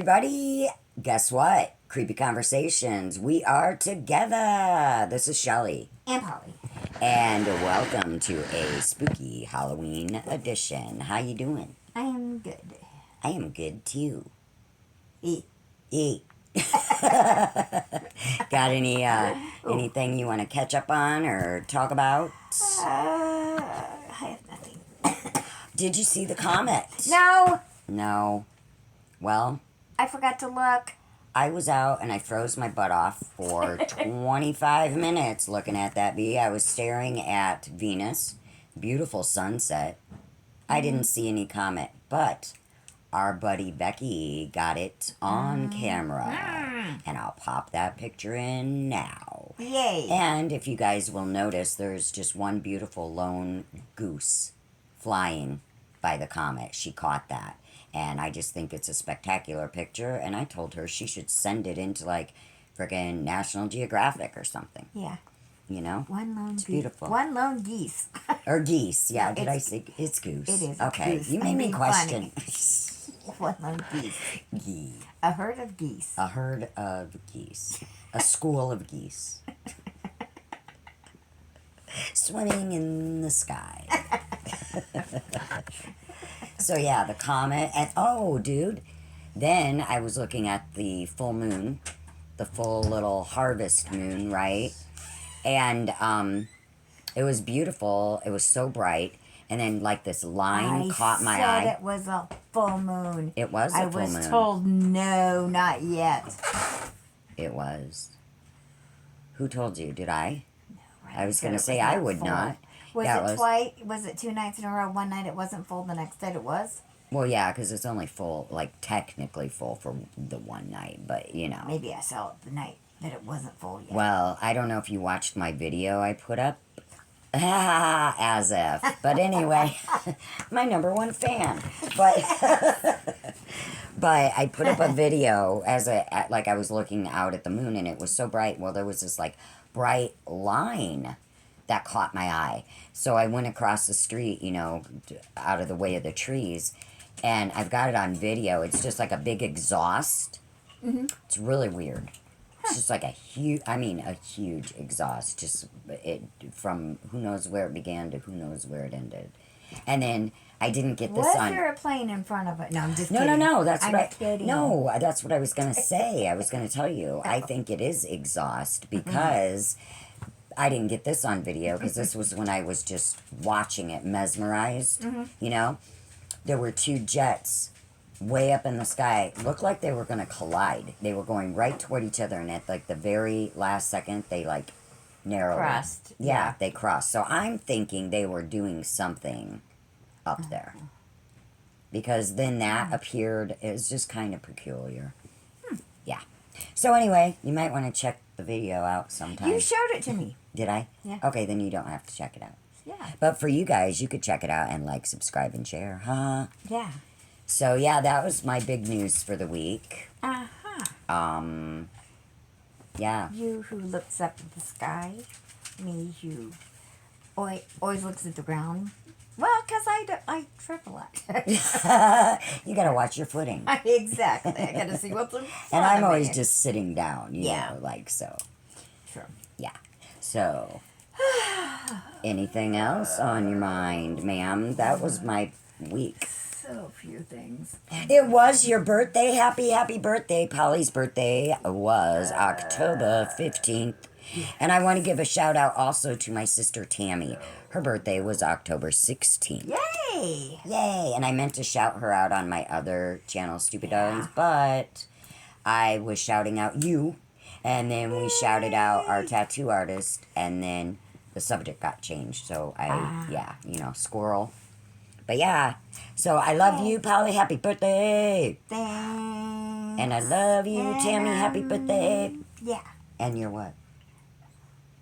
everybody. Guess what? Creepy Conversations. We are together. This is Shelley. And Polly. And welcome to a spooky Halloween edition. How you doing? I am good. I am good too. Eat. Got anything you want to catch up on or talk about? I have nothing. Did you see the Comet? No! No. Well, I forgot to look. I was out and I froze my butt off for 25 minutes looking at that bee. I was staring at Venus. Beautiful sunset. I didn't see any comet, but our buddy Becky got it on camera. And I'll pop that picture in now. Yay. And if you guys will notice, there's just one beautiful lone goose flying by the comet. She caught that. And I just think it's a spectacular picture. And I told her she should send it into like friggin' National Geographic or something. Yeah. You know? One lone It's goose. beautiful. One lone geese. Or geese. Yeah, No, did I say it's goose? It is. Okay, Goose. you made I'm me being question. One lone geese. Gee. A herd of geese. A herd of geese. A school of geese. Swimming in the sky. So yeah, the comet, and oh, dude, then I was looking at the full moon, the full little harvest moon, right? And it was beautiful. It was so bright, and then like this line caught my eye. I said it was a full moon. It was a full moon. I was told no, not yet. It was. Who told you? Did I? No, I was going to say I would full. not. Was Yeah, it twice? Was it 2 nights in a row? One night it wasn't full, the next night it was? Well, yeah, because it's only full, like technically full for the one night, but you know. Maybe I saw it the night that it wasn't full yet. Well, I don't know if you watched my video I put up. As if. But anyway, my #1 fan. But but I put up a video like I was looking out at the moon and it was so bright. Well, there was this like bright line that caught my eye. So I went across the street, you know, out of the way of the trees, and I've got it on video. It's just like a big exhaust. Mm-hmm. It's really weird. It's just like a huge exhaust. Just it from who knows where it began to who knows where it ended. And then I didn't get this was on. there a plane in front of it? No, I'm just No, kidding. no, that's I'm what kidding. No, that's what I was gonna say. I was gonna tell you. I think it is exhaust because I didn't get this on video because this was when I was just watching it, mesmerized. Mm-hmm. You know, there were 2 jets way up in the sky. Looked like they were going to collide. They were going right toward each other, and at like the very last second, they like narrowed. Crossed. Yeah, they crossed. So I'm thinking they were doing something up there because then that appeared. It was just kind of peculiar. Yeah. So anyway, you might want to check the video out sometime. You showed it to me. Did I? Yeah. Okay, then you don't have to check it out. Yeah. But for you guys, you could check it out and like, subscribe, and share, huh? Yeah. So yeah, that was my big news for the week. Uh-huh. Yeah. You who looks up at the sky. Me who always looks at the ground. Well, because I trip a lot. You gotta watch your footing. Exactly. I got to see what's in front And I'm of always me. just sitting down, you Yeah. know, like so. Sure. Yeah. So, anything else on your mind, ma'am? That was my week. So few things. It was your birthday. Happy birthday. Polly's birthday was October 15th. And I want to give a shout out also to my sister Tammy. Her birthday was October 16th. Yay! Yay! And I meant to shout her out on my other channel, Stupid Darlings, but I was shouting out you. And then we shouted out our tattoo artist. And then the subject got changed. So squirrel. But yeah, so I love you, Polly. Happy birthday. Thanks. And I love you, Tammy. Happy birthday. Yeah. And you're what?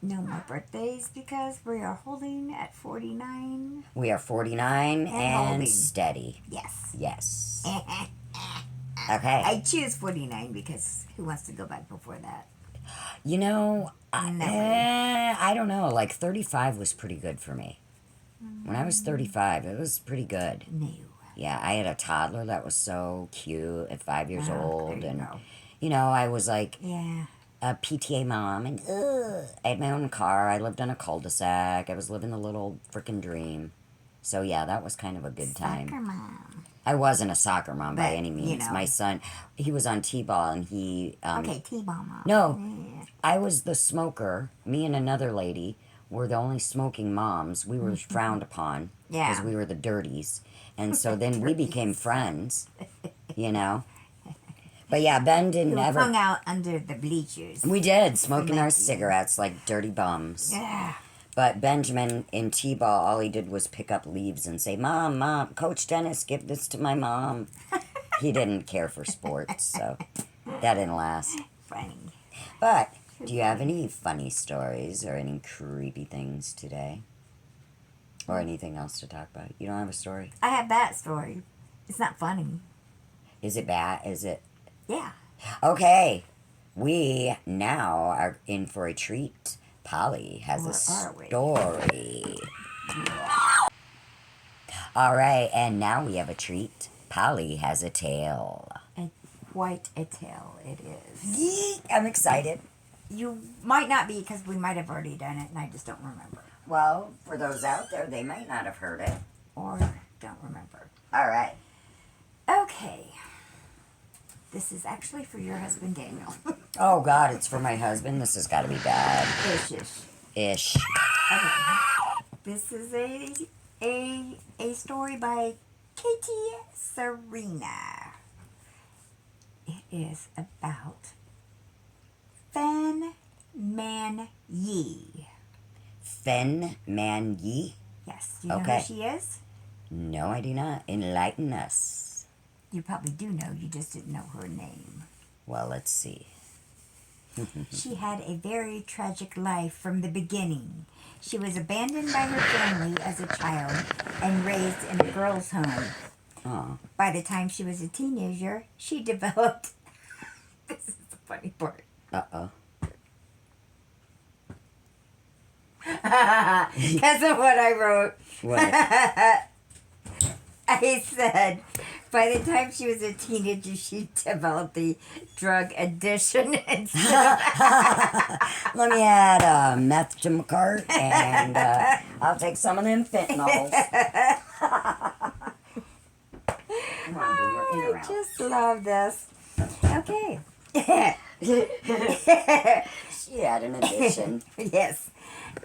No more birthdays because we are holding at 49. We are 49 and holding. steady. Yes. Yes. I Okay. choose 49 because who wants to go back before that? You know, Nobody. I don't know. Like 35 was pretty good for me. When I was 35, it was pretty good. No. Yeah, I had a toddler that was so cute at 5 years old. There you And, go. you know, I was like Yeah. a PTA mom. And I had my own car. I lived on a cul-de-sac. I was living the little freaking dream. So, yeah, that was kind of a good time. Soccer mom. I wasn't a soccer mom by But, any you means. know. My son, he was on T-ball and he... Okay, T-ball mom. No, Yeah. I was the smoker. Me and another lady were the only smoking moms. We were frowned upon because Yeah. we were the dirties. And so then we became friends, you know. But yeah, Ben didn't You ever... hung out under the bleachers. We did, smoking our Cement. cigarettes like dirty bums. Yeah. But Benjamin in T-ball, all he did was pick up leaves and say, Mom, Mom, Coach Dennis, give this to my mom. He didn't care for sports, so that didn't last. Funny. But do you have any funny stories or any creepy things today? Or anything else to talk about? You don't have a story? I have that story. It's not funny. Is it bad? Is it? Yeah. Okay. We now are in for a treat. Polly has Where are a we? story. All right, and now we have a treat. Polly has a tale. Quite a tale it is. Yee, I'm excited. You might not be because we might have already done it and I just don't remember. Well, for those out there, they might not have heard it. Or don't remember. All right. Okay. This is actually for your husband, Daniel. Oh, God, it's for my husband. This has got to be bad. Ish. Ish. Okay. This is a story by Katie Serena. It is about Fan Man Yi. Fen Man Yi? Yes. Do you know Okay. who she is? No, I do not. Enlighten us. You probably do know. You just didn't know her name. Well, let's see. She had a very tragic life from the beginning. She was abandoned by her family as a child and raised in a girls' home. Oh. By the time she was a teenager, she developed... This is the funny part. Uh-oh. Because of what I wrote. What? I said, by the time she was a teenager, she developed the drug addiction and stuff. Let me add meth to my cart, and I'll take some of them fentanyls. Come on, boo, we're in or I out. just love this. Okay. She had an addiction. Yes.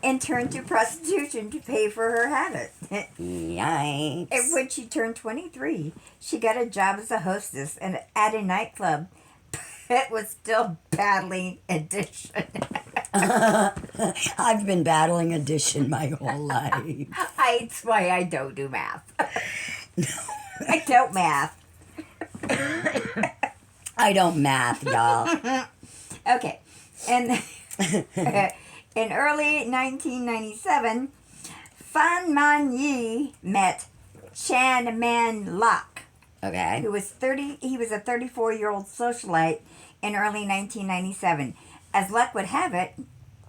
And turned to prostitution to pay for her habit. Yikes. And when she turned 23, she got a job as a hostess at a nightclub, but was still battling addiction. I've been battling addiction my whole life. That's why I don't do math. I don't math. I don't math, y'all. Okay. And in early 1997, Fan Man Yi met Chan Man Lok, Okay. who was 30. He was a 34-year-old socialite in early 1997. As luck would have it,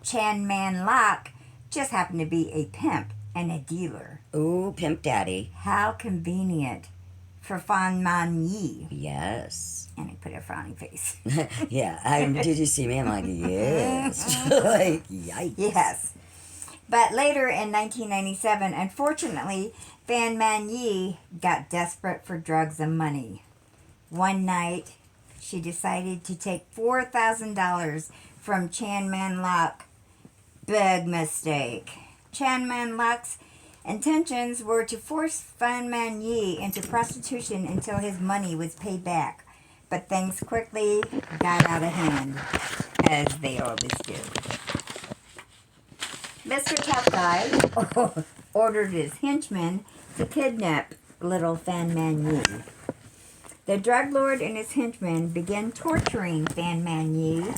Chan Man Lok just happened to be a pimp and a dealer. Ooh, Pimp Daddy. How convenient for Fan Man Yi. Yes. And I put a frowning face. Yeah, did you see me? I'm like, yes. Like, yikes. Yes. But later in 1997, unfortunately, Fan Man Yi got desperate for drugs and money. One night, she decided to take $4,000 from Chan Man Lok. Big mistake. Chan Man Lok's intentions were to force Fan Man Yi into prostitution until his money was paid back. But things quickly got out of hand, as they always do. Mr. Tough Guy ordered his henchmen to kidnap little Fan Man Yi. The drug lord and his henchmen began torturing Fan Man Yi.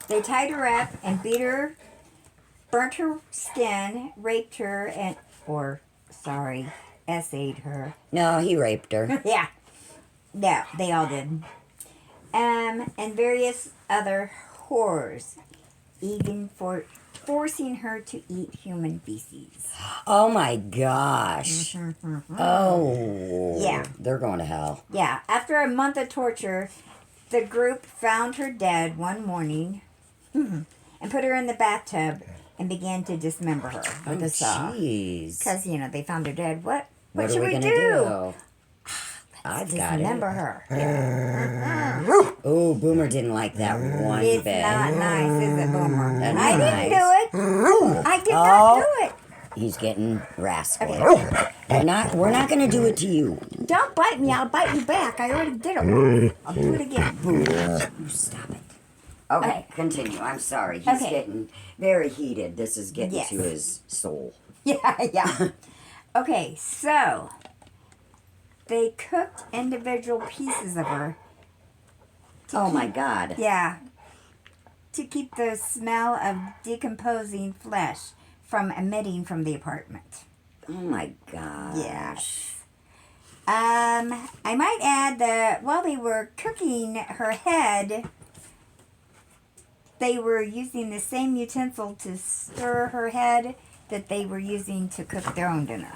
They tied her up and beat her, burnt her skin, raped her, essayed her. No, he raped her. Yeah. Yeah, they all did. And various other horrors. Even forcing her to eat human feces. Oh my gosh. Oh. Yeah. They're going to hell. Yeah. After a month of torture, the group found her dead one morning and put her in the bathtub and began to dismember her with a saw. Jeez. Because, they found her dead. What What should are we we gonna do? I've got Dismember it. her. Oh, Boomer didn't like that one It's bit. not nice, is it, Boomer? That's I nice. didn't do it. I did not do it. He's getting rascally. We're not gonna do it to you. Don't bite me. I'll bite you back. I already did it once. I'll do it again. You stop it. Okay, continue. I'm sorry. He's Okay. getting very heated. This is getting Yes. to his soul. Yeah. Okay, so they cooked individual pieces of her. Oh my God. Yeah. To keep the smell of decomposing flesh from emitting from the apartment. Oh my God. Yes. I might add that while they were cooking her head, they were using the same utensil to stir her head that they were using to cook their own dinner.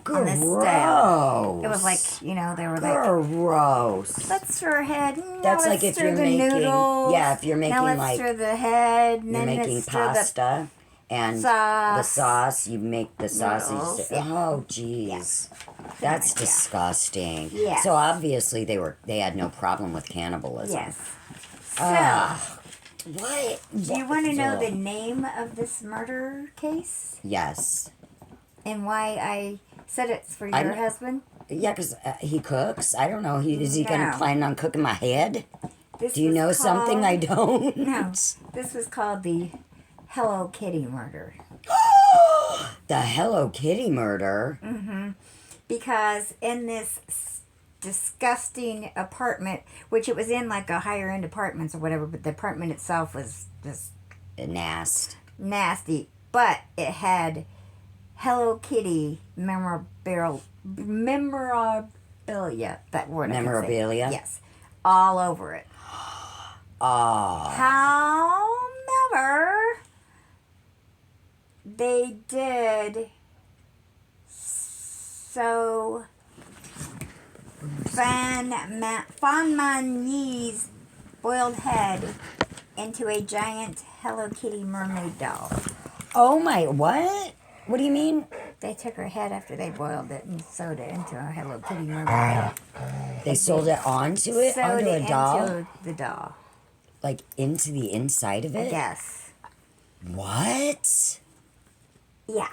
On this Gross. stove. It was like, they were like, Gross. let's stir her head. Now That's let's like if stir you're the making- noodles. yeah, if you're making, now let's like- stir the head. And You're then making let's stir pasta and sauce. the sauce. You make the sausage. Noodles, yeah. Oh, jeez. That's Yeah. disgusting. Yeah. So obviously they had no problem with cannibalism. Yes. So, Ugh. What? do you want to know the name of this murder case Yes. and why I said it's for your I'm- husband? Yeah, because he cooks. I don't know. Is he going No. to plan on cooking my head? This Do you was know something I called- don't? No. This was called the Hello Kitty murder. The Hello Kitty murder. Because in this disgusting apartment, which it was in like a higher end apartments or whatever, but the apartment itself was just nasty. But it had Hello Kitty memorabilia. That word. I can say. Memorabilia? Yes. All over it. Oh. However, they did so Fan Man Yi's boiled head into a giant Hello Kitty mermaid doll. Oh my, what? What do you mean? They took her head after they boiled it and sewed it into a Hello Kitty mermaid doll. They sold it onto it? Sewed Onto it a doll? into the doll. Like into the inside of I it? guess. What? Yeah.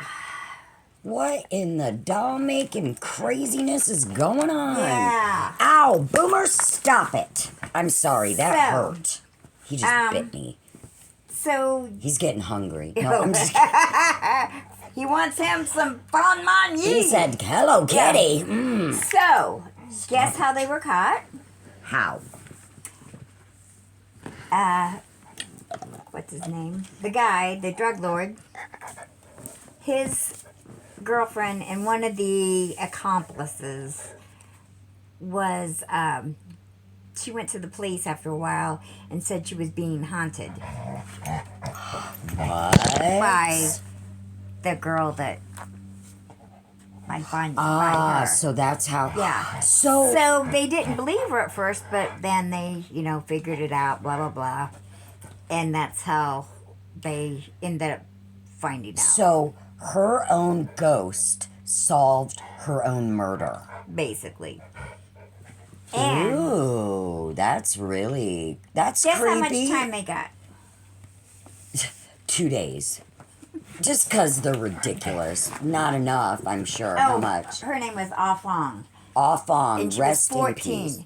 What in the doll making craziness is going on? Yeah. Ow, Boomer, stop it. I'm sorry, that So, hurt. He just bit me. So He's getting hungry. No, I'm just kidding. he wants him some Fan Man Yi. He said, Hello Kitty. Mm. So, guess how they were caught? How? What's his name? The guy, the drug lord, his girlfriend and one of the accomplices was, she went to the police after a while and said she was being haunted What? by the girl that by her. So that's how. Yeah. So, So they didn't believe her at first, but then they, figured it out, blah, blah, blah. And that's how they ended up finding out, so her own ghost solved her own murder. basically. And Ooh, that's creepy. guess how much time they got? 2 days. Just because they're ridiculous. Not enough, I'm sure. How much? Her name was Ah Fong. Ah Fong, And she rest was in 14. peace.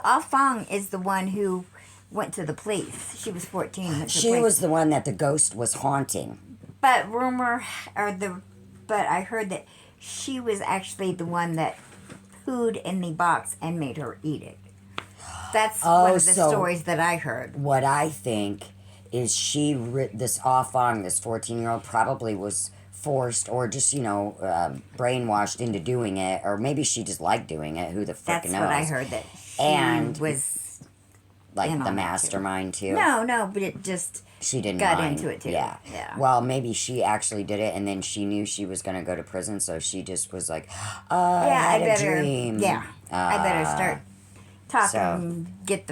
Ah Fong is the one who went to the police. She was 14. Went to the She police. was the one that the ghost was haunting. But I heard that she was actually the one that pooed in the box and made her eat it. That's one of the so- stories that I heard. What I think is this Ah Fong, this 14-year-old, probably was forced or just, brainwashed into doing it. Or maybe she just liked doing it. Who the frick That's knows? what I heard, that she And- was like in the on it, too. mastermind too? No, but it just She didn't got mind. into it too. Yeah. Yeah. Well, maybe she actually did it, and then she knew she was going to go to prison, so she just was like, I had a dream. Yeah, I better start talking, so- get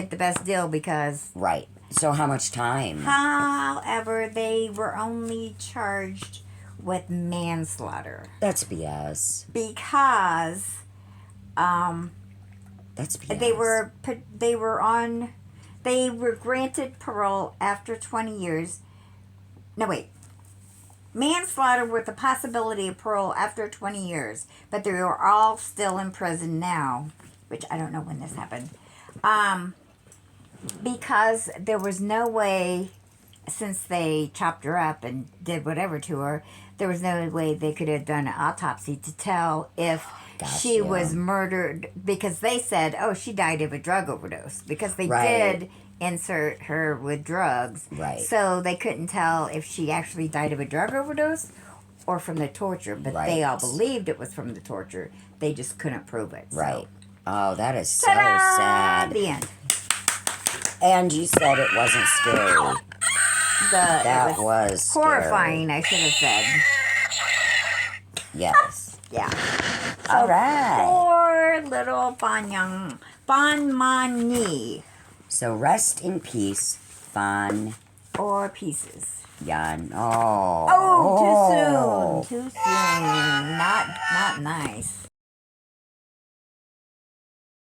the best deal because. Right. So how much time? However, they were only charged with manslaughter That's BS. because That's BS. they were granted parole after 20 years. No, wait. Manslaughter with the possibility of parole after 20 years, but they are all still in prison now, which I don't know when this happened. Because there was no way, since they chopped her up and did whatever to her, there was no way they could have done an autopsy to tell if she was murdered, because they said, oh, she died of a drug overdose, because they did insert her with drugs. Right. So they couldn't tell if she actually died of a drug overdose or from the torture, but they all believed it was from the torture. They just couldn't prove it. Right. So. Oh, that is so Ta-da! sad. The end. And you said it wasn't scary. That was scary. horrifying, I should have said. Yes. Yeah. All right. Poor little Fan Mani. So rest in peace, Fan Or pieces. Yan. Oh, too soon. Too soon. Not nice.